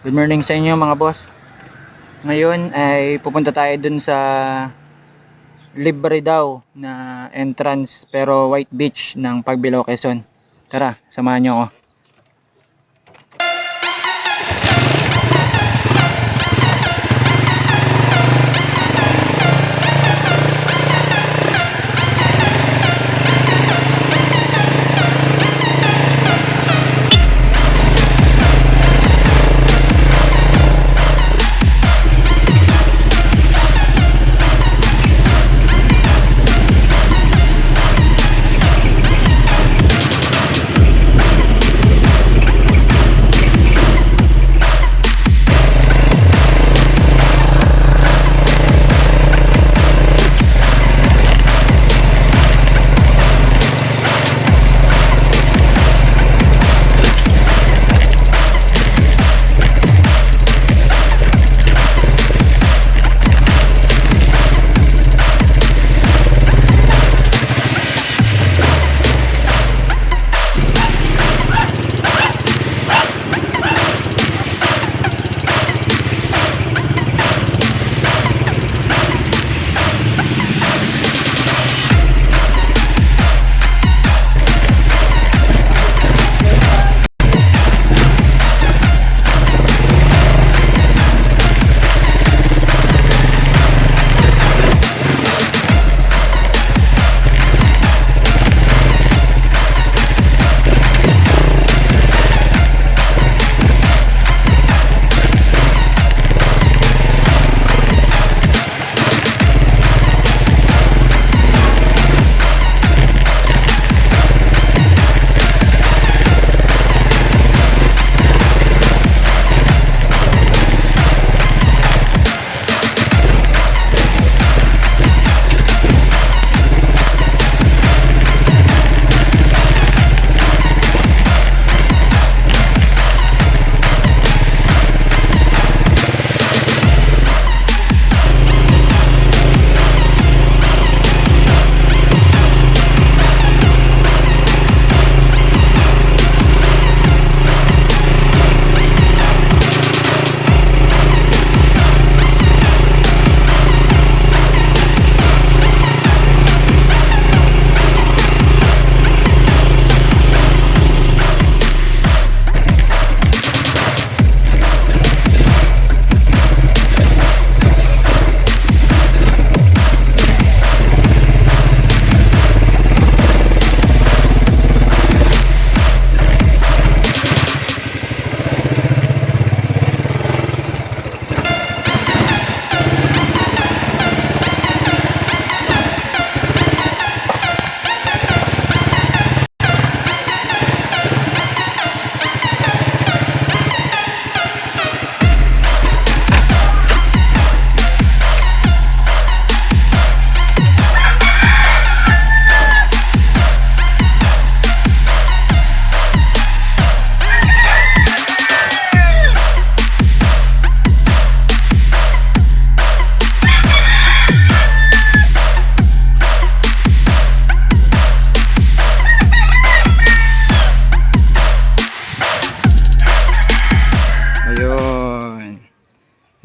Good morning sa inyo mga boss. Ngayon ay pupunta tayo dun sa libre daw na entrance pero white beach ng Pagbilao Quezon. Tara, samahan nyo ako.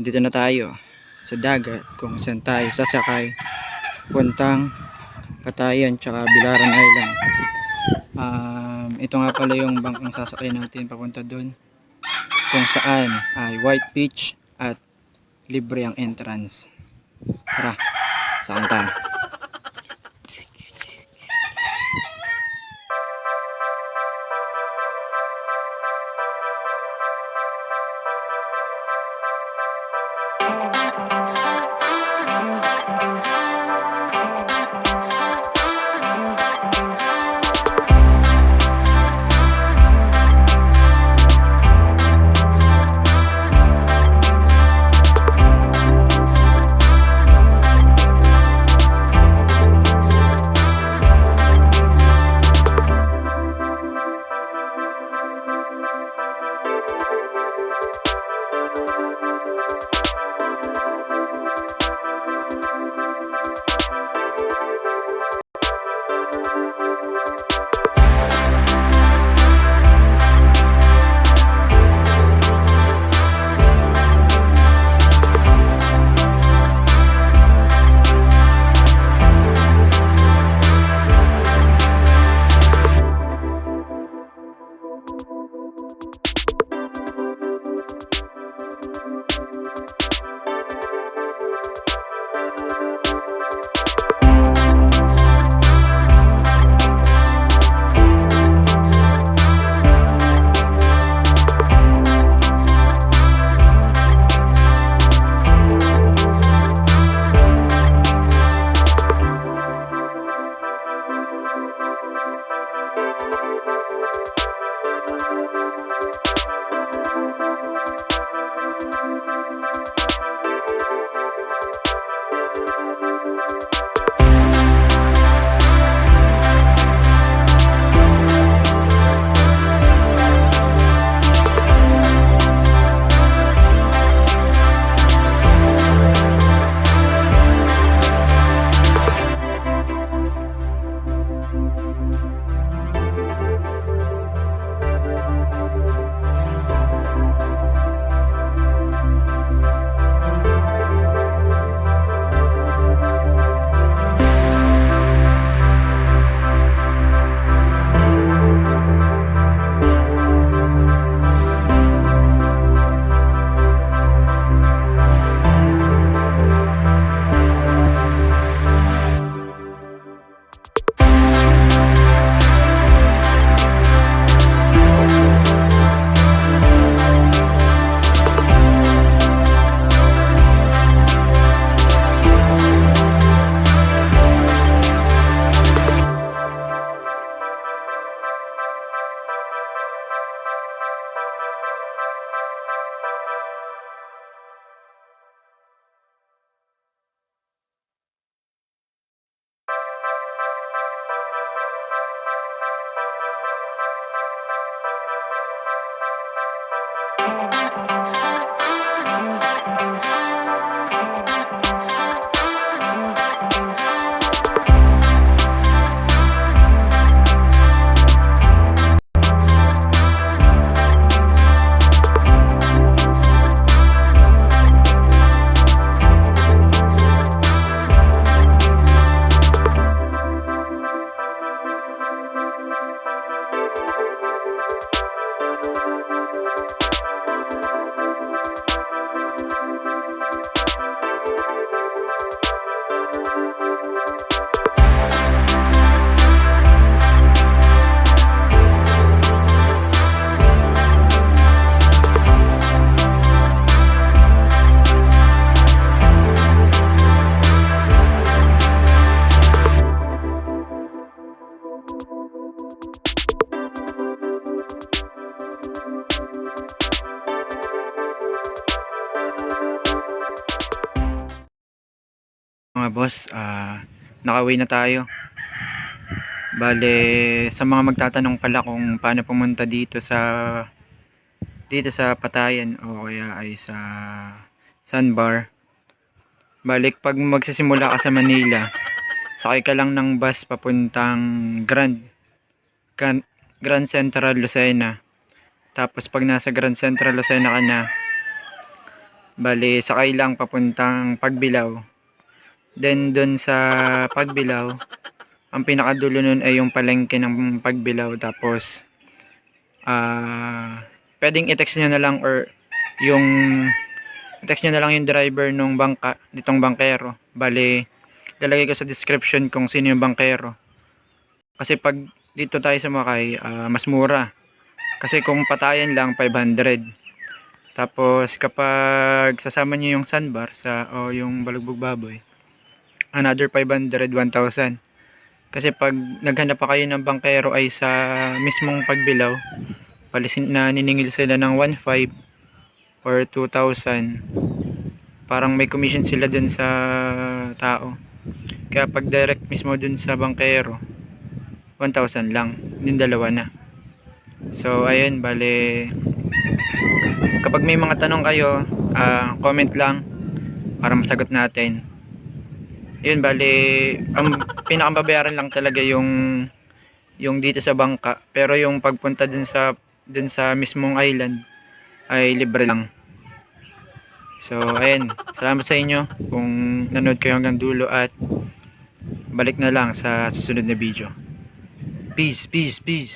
Dito na tayo sa dagat kung saan tayo sasakay puntang Patayan tsaka Bilaran Island. Ito nga pala yung bangkang sasakay natin papunta doon, kung saan ay white beach at libre ang entrance. Tara, saan tayo? mga boss, nakauwi na tayo. Bale, sa mga magtatanong pala kung paano pumunta dito sa Patayan o kaya ay sa Sandbar. Balik pag magsisimula ka sa Manila, sakay ka lang ng bus papuntang Grand Central Lucena. Tapos pag nasa Grand Central Lucena ka na, bali sakay lang papuntang Pagbilao. Then dun sa Pagbilao, ang pinakadulo nun ay yung palengke ng Pagbilao. Tapos pwedeng i-text nyo na lang or yung i-text nyo na lang yung driver nung nitong Bangkero. Bali, lalagay ko sa description kung sino yung Bangkero. Kasi pag dito tayo sumakay, mas mura. Kasi kung Patayan lang, 500. Tapos kapag sasama nyo yung Sandbar o yung Balugbog Baboy, another 500, 1,000. Kasi pag naghanap pa kayo ng Bangkero ay sa mismong Pagbilao, na niningil sila ng 1,500 or 2,000. Parang may commission sila dun sa tao. Kaya pag direct mismo dun sa Bangkero, 1,000 lang, yung dalawa na. So ayun, bale, kapag may mga tanong kayo, comment lang para masagot natin. Yun, bale, ang pinakababayaran lang talaga yung dito sa bangka, pero yung pagpunta dun sa mismong island ay libre lang. So ayun, salamat sa inyo kung nanood kayo hanggang dulo, at balik na lang sa susunod na video. Peace, peace, peace.